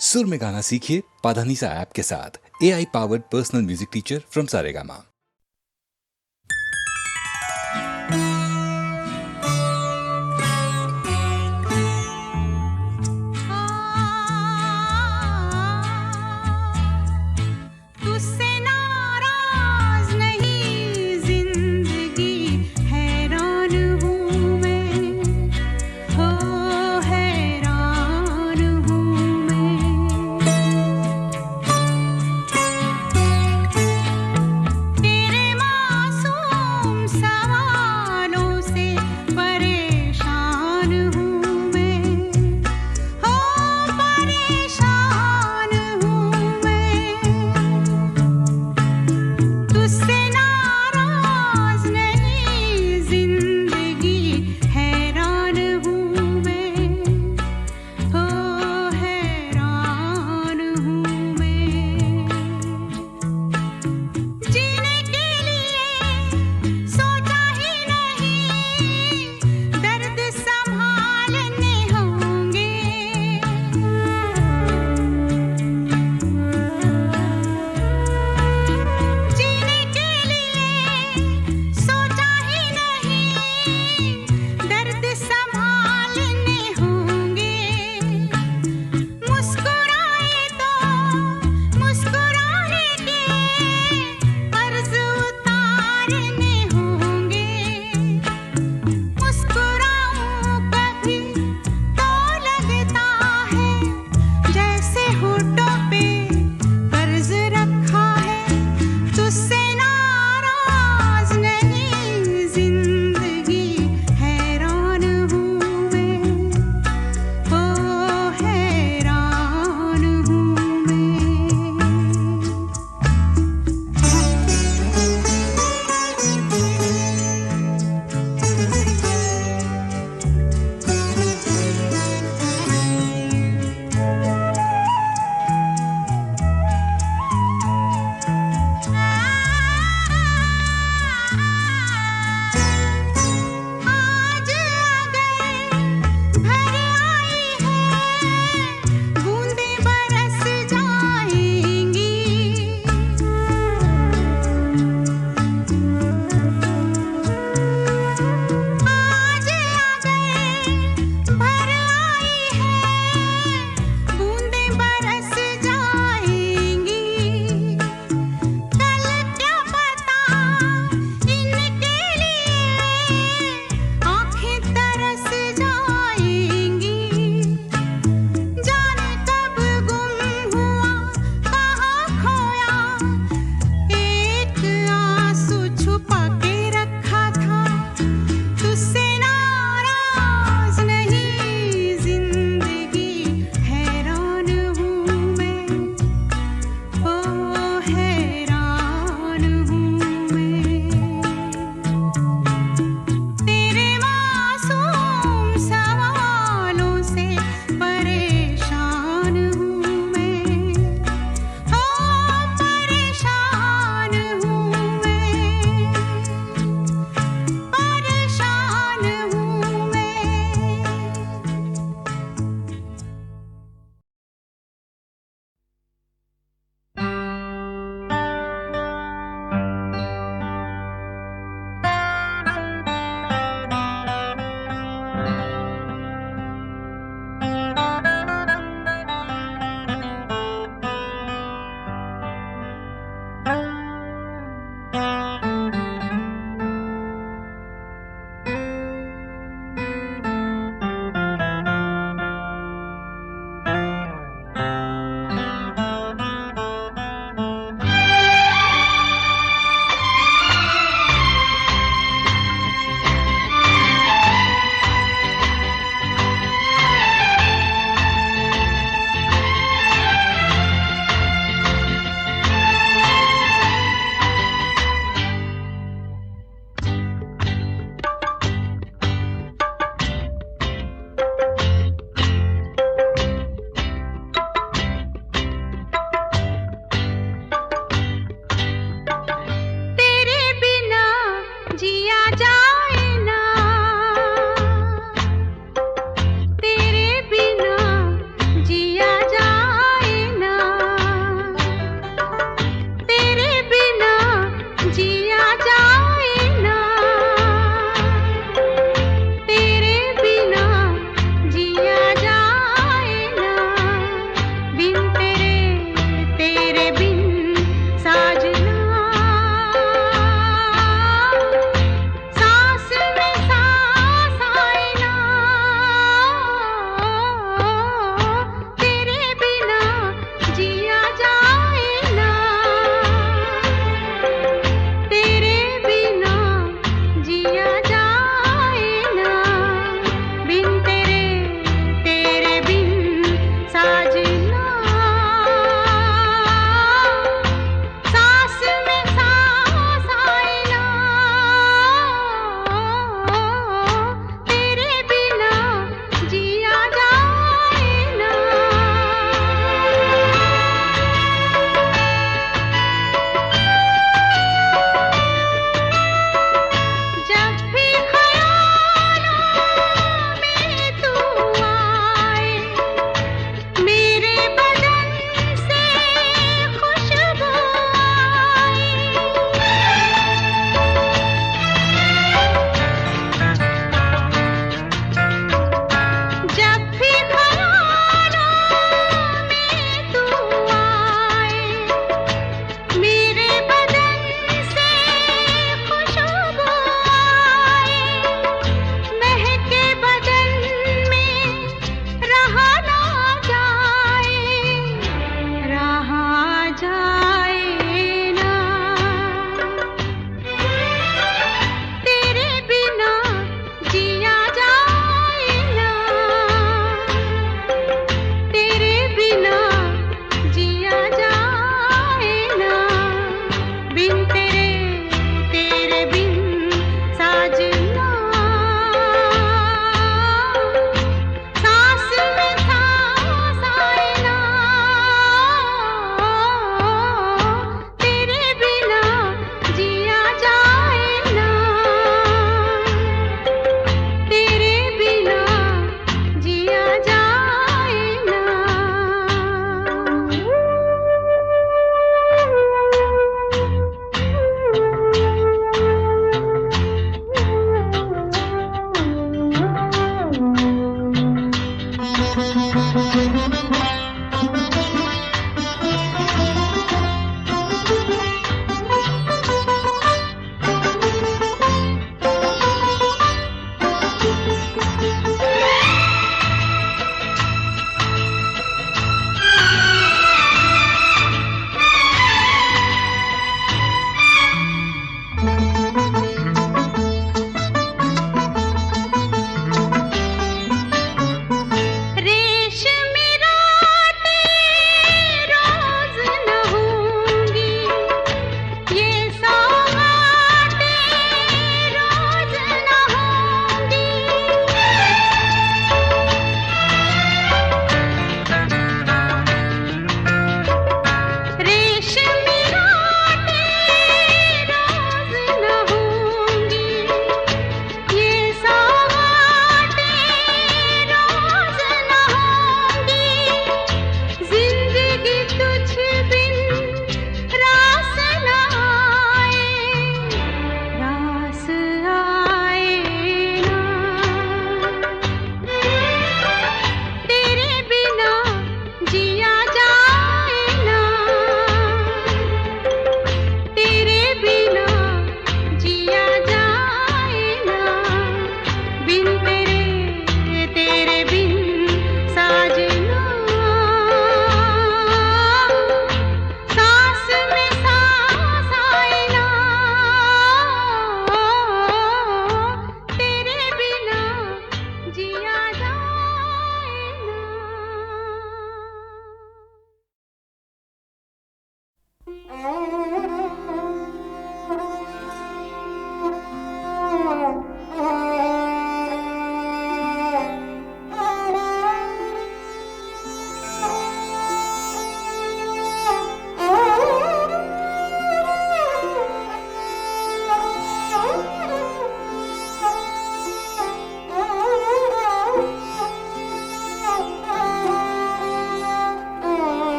सुर में गाना सीखिए पाधानीसा ऐप के साथ। AI powered personal music teacher from Saregama. तुझसे नाराज नहीं जिंदगी, हैरान हूँ मैं, हो हैरान हूँ मैं।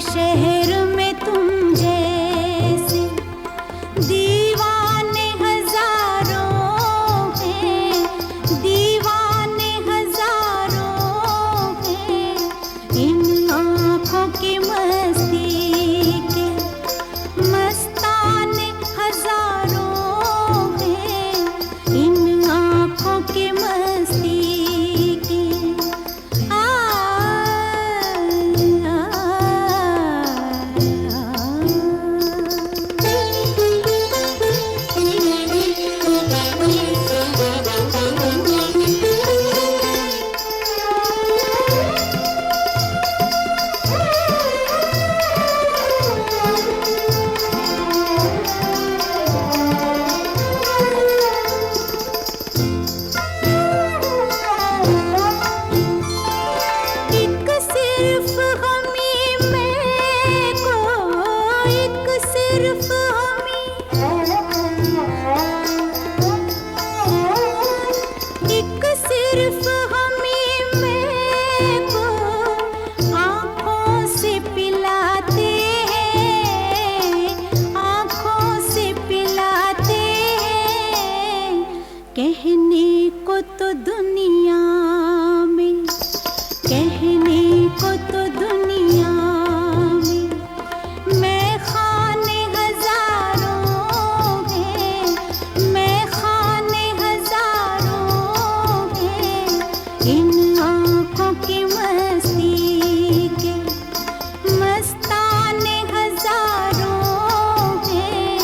शहर में तुम जैसे दीवाने हजारों हैं, दीवाने हजारों हैं। इन आँखों की मस्ती के मस्ताने हजारों हैं, इन आँखों की मस्ती के। एक सिर्फ हमी में को, एक सिर्फ हमी, एक सिर्फ हमी में को आँखों से पिलाते हैं, आँखों से पिलाते हैं। कहने को तो दुनिया में, कहने को तो दुनिया में मैं खाने हजारों हैं, मैं खाने हजारों हैं। इन आँखों की मस्ती के मस्ताने हजारों हैं,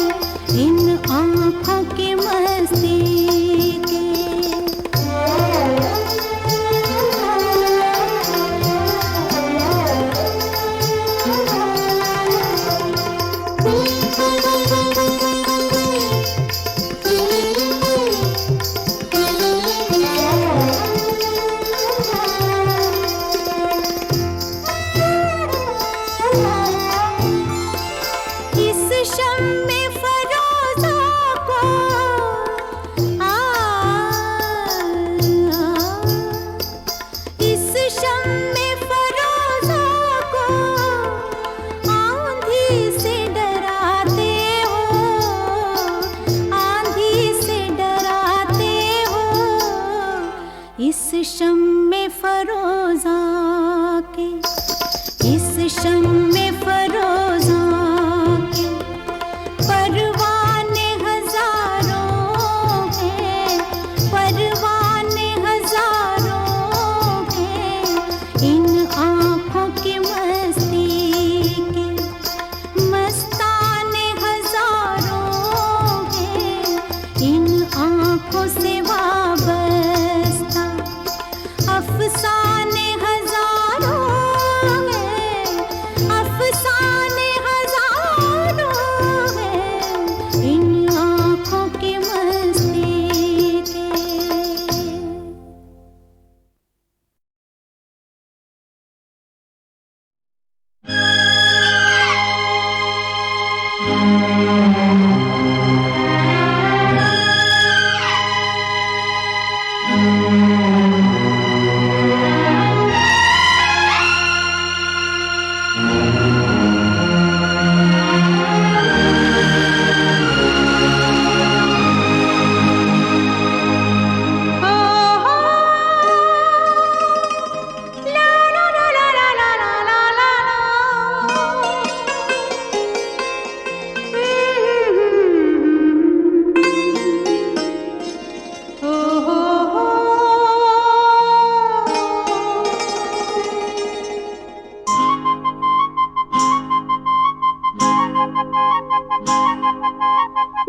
इन आँखों की मस्ती के। इस शम्मे फरोज़ा को इस शम्मे फरोज़ा को आंधी से डराते हो, आंधी से डराते हो। इस शम्मे फरोज़ा के, इस शम्मे फरोज़ा के परवाने हजारों हैं, परवाने हजारों हैं। इन आँखों की मस्ती के मस्ताने हजारों हैं, इन आँखों से वाबस्ता अफसाने हजारों हैं, अफसाने हजारों हैं। इन आँखों की मस्ती के।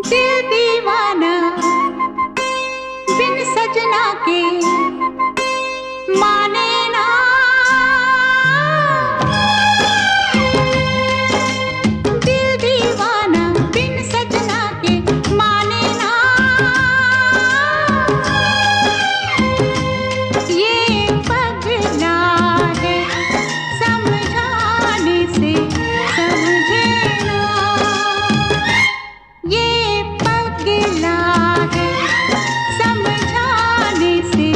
दिल दीवाना बिन सजना के माने ना, दिल दीवाना बिन सजना के माने ना। ये पगला है समझाने से समझे ना, ये पगला है समझाने से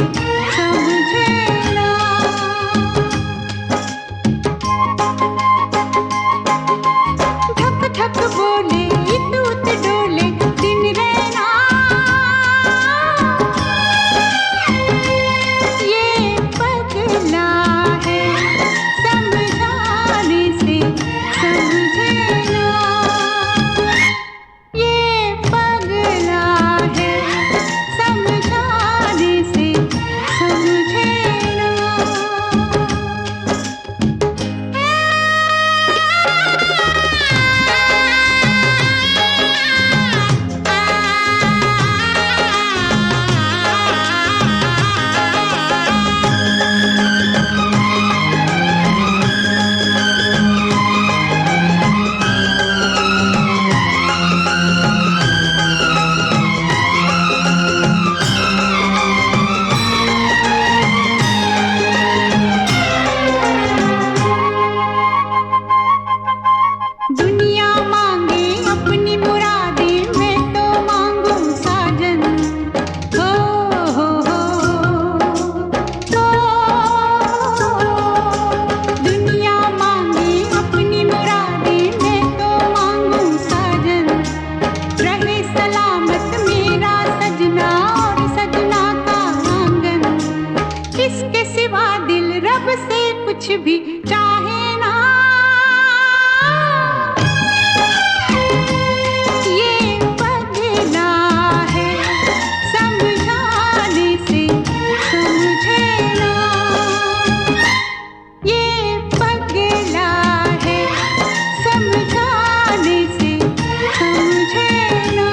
कुछ भी चाहे ना। ये पगला है समझाने से समझे ना। ये पगला है समझाने से समझे ना।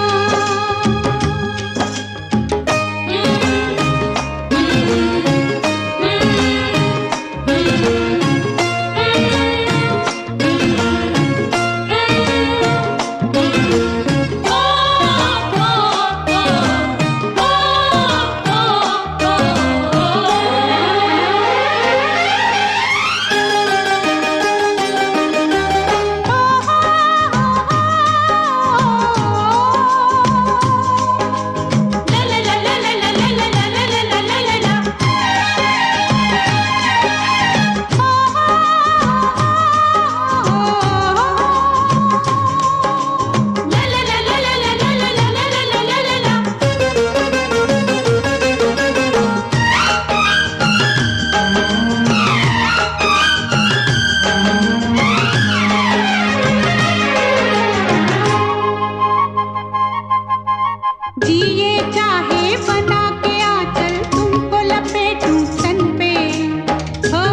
जिए चाहे बना के आंचल तुमको लपेटूं तन पे। हो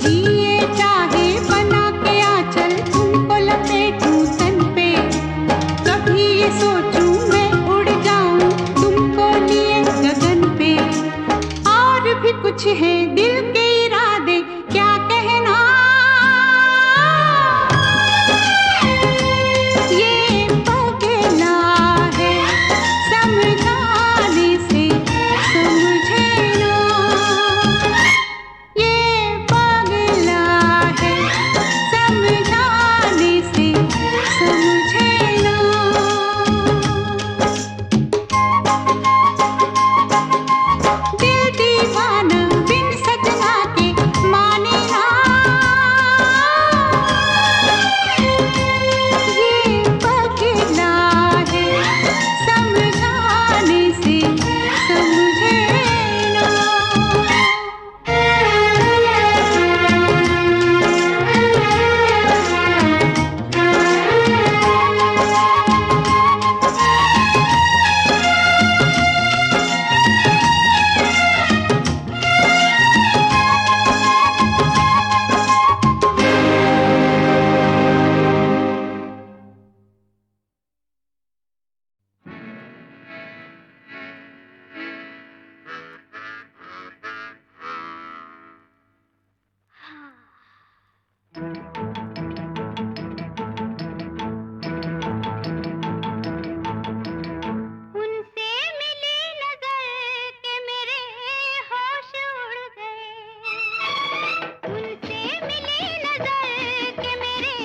जिए चाहे बना के आंचल तुमको लपेटूं तन पे। कभी ये सोचूं मैं उड़ जाऊं तुमको लिए गगन पे। और भी कुछ है दिल के इरादे क्या कहना। ये पगला है समझाने से समझे ना। ये पगला है समझाने से समझे ना। दिल दीवाना बिन सजना के माने ना। ये पगला है समझाने से समझे ना। उनसे मिली नजर के मेरे होश उड़ गए। उनसे मिली नजर के मेरे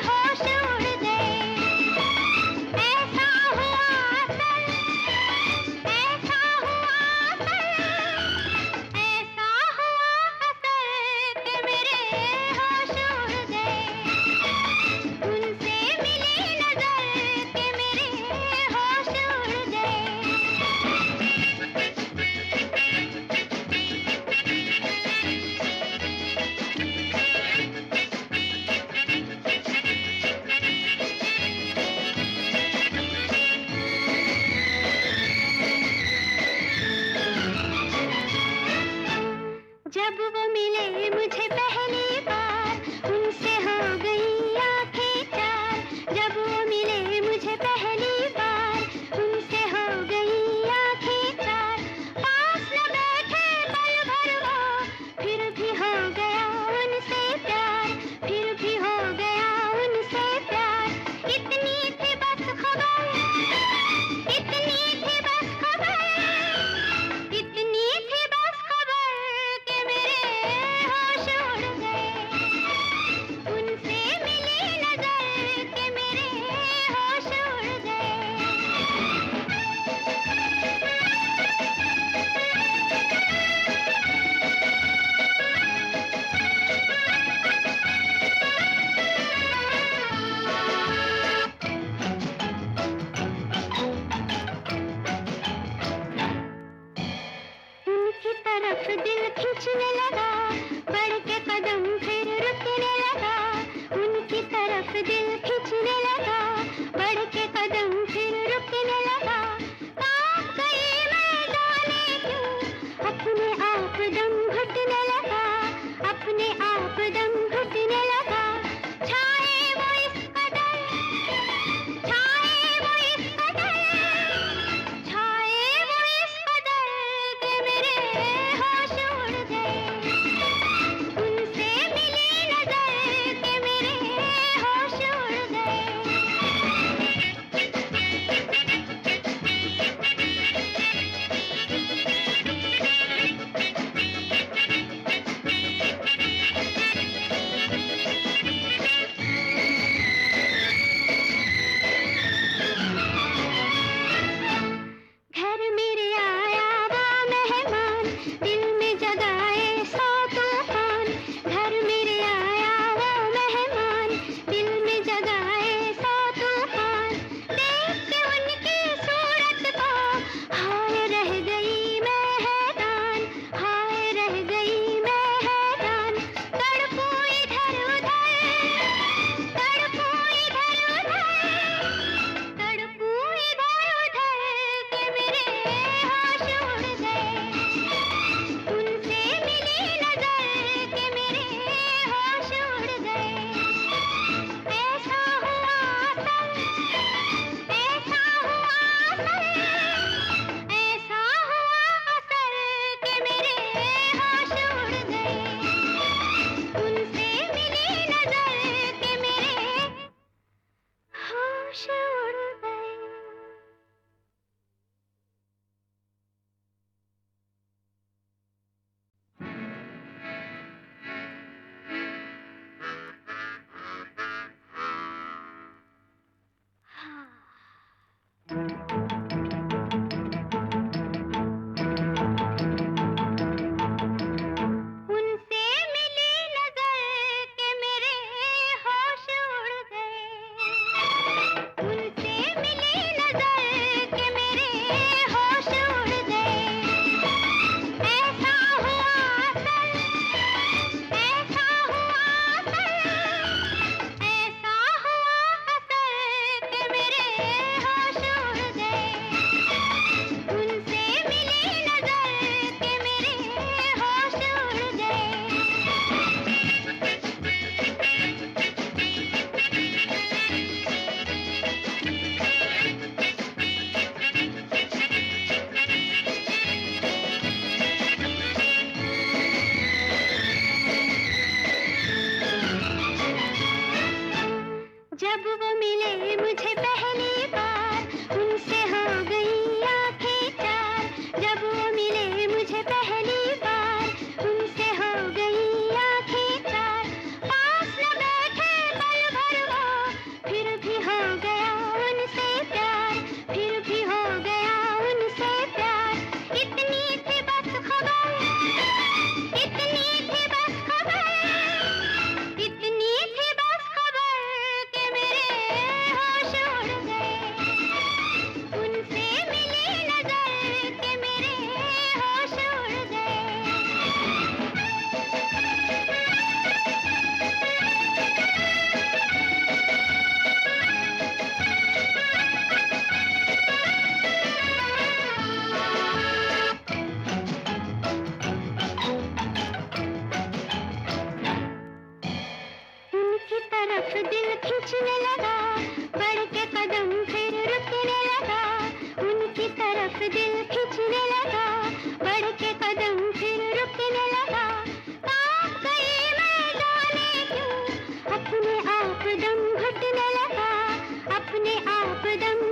होश उड़ गए। ऐसा हुआ सर, ऐसा हुआ सर, ऐसा हुआ असर के मेरे होश उड़ गए। उनसे मिली नजर के मेरे होश उड़ गए। जब वो मिले मुझे पहली बार उनसे हो गई आंखें चार। जब वो मिले मुझे पहली बार उनसे हो गई आंखें चार। पास न बैठे पल भर वो फिर भी हो गया उनसे प्यार। फिर भी हो गया उनसे प्यार। इतनी थी बस खबर, इतनी थी बस खबर, इतनी थी बस खबर के मेरे तरफ दिल खींचने लगा, बढ़ के कदम फिर रुकने लगा। उनकी तरफ दिल खींचने लगा, बढ़ के कदम फिर रुकने लगा। कांप गई मैं जाने क्यों, अपने आप दम घुटने लगा, अपने आप दम घुटने लगा। छाए वो इस कदर, छाए वो इस कदर, छाए वो इस कदर कि मेरे होश उड़ गए। उनसे मिली नजर कि मेरे होश उड़ गए। घर मेरे आया वो मेहमान, दिल में जगाए सौ तूफान। घर मेरे आया वो मेहमान, दिल में जगाए सौ तूफान। देख के उनकी सूरत को हाय रह गई मैं हैरान, हाय रह गई मैं हैरान। तड़पू इधर उधर, तड़पू इधर उधर, तड़पू इधर उधर कि मेरे होश उड़ गए। उनसे मिली नजर कि मेरे होश उड़ गए। ऐसा हुआ असल, ऐसा हुआ असल, ऐसा हुआ असल कि मेरे होश उड़ गए। उनसे मिली नजर कि मेरे होश उड़ गए। उनसे मिली नजर के मेरे होश उड़ गए। उनसे मिली नजर के मेरे होश उड़ गए। ऐसा हुआ असल, ऐसा हुआ असल, ऐसा हुआ असल कि मेरे होश उड़ गए। उनसे मिली नजर के मेरे होश उड़ गए। जब वो मिले मुझे पहली बार, उनसे हो गई आंखें चार। जब वो मिले मुझे पहली बार, उनसे हो गई आंखें चार। पास न बैठे पल भर वो, फिर भी हो गया उनसे प्यार, फिर भी हो गया उनसे प्यार। इतनी थी बस खबर, इतनी थी बस खबर, इतनी थी बस खबर कि मेरे होश उड़ गए। उनसे मिली नजर कि मेरे होश उड़ गए। उनकी तरफ दिल खींचने लगा, बढ़ के कदम फिर रुकने लगा। उनकी तरफ दिल खींचने लगा, बढ़ के कदम फिर रुकने लगा। कांप गई मैं जाने क्यों, अपने आप दम घुटने लगा, अपने आप दम